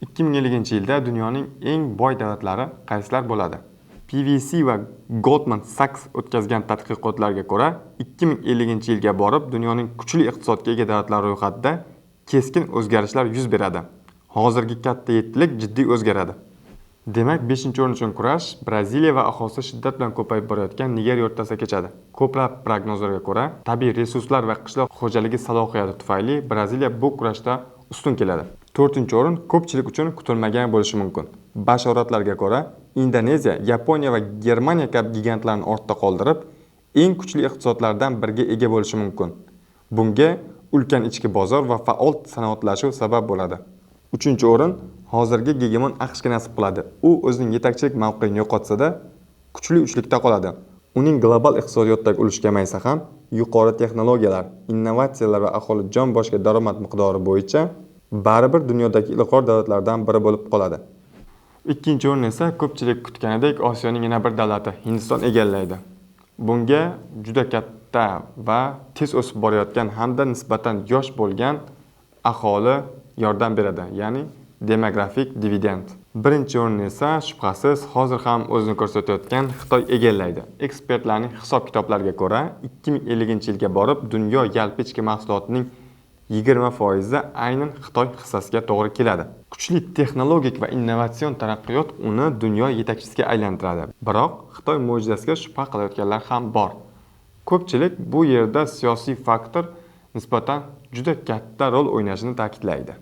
2050-yilda dunyoning eng boy davlatlari qaysilar bo'ladi? PwC va Goldman Sachs o'tkazgan tadqiqotlarga ko'ra, 2050-yilga borib dunyoning kuchli iqtisodga ega davlatlar ro'yxatida keskin o'zgarishlar yuz beradi. Hozirgi katta yettilik jiddiy o'zgaradi. Demak, 5-o'rin uchun kurash Braziliya va aholisi shiddat bilan ko'payib borayotgan Nigeriya o'rtasida kechadi. Ko'plab prognozlarga ko'ra, tabiiy resurslar va qishloq xo'jaligi salohiyati tufayli Braziliya bu kurashda ustun keladi. 4-o'rin ko'pchilik uchun kutilmagan bo'lishi mumkin. Bashoratlarga ko'ra, Indoneziya, Yaponiya va Germaniya kabi gigantlarni ortda qoldirib, eng kuchli iqtisodlardan biriga ega bo'lishi mumkin. Bunga ulkan ichki bozor va faol sanoatlashuv sabab bo'ladi. 3-o'rin hozirgi gegemon AQShga nasib qiladi. U o'zining yetakchilik mavqeini yo'qotsa-da, kuchli uchlikda qoladi. Uning global iqtisodiyotdagi ulushi kamaysa ham, yuqori texnologiyalar, innovatsiyalar va aholi jon boshiga daromad miqdori bo'yicha baribir dunyodagi ilg'or davlatlardan biri bo'lib qoladi. 2-o'rin esa ko'pchilik kutganidek Osiyoning yana bir davlati Hindiston egallaydi. Bunga juda katta va tez o'sib borayotgan hamda nisbatan yosh bo'lgan aholi yordam beradi, ya'ni demografik dividend. 1-o'rinni esa shubhasiz hozir ham o'zini ko'rsatayotgan Xitoy egallaydi. Ekspertlarning hisob-kitoblariga ko'ra, 2050-yilga borib dunyo yalpi ichki mahsulotining 20% aynan Xitoy hissasiga to'g'ri keladi. Kuchli texnologik va innovatsion taraqqiyot uni dunyo yetakchisiga aylantiradi. Biroq Xitoy mo'jizasiga shubha qilayotganlar ham bor. Ko'pchilik bu yerda siyosiy faktor nisbatan juda katta rol o'ynashini ta'kidlaydi.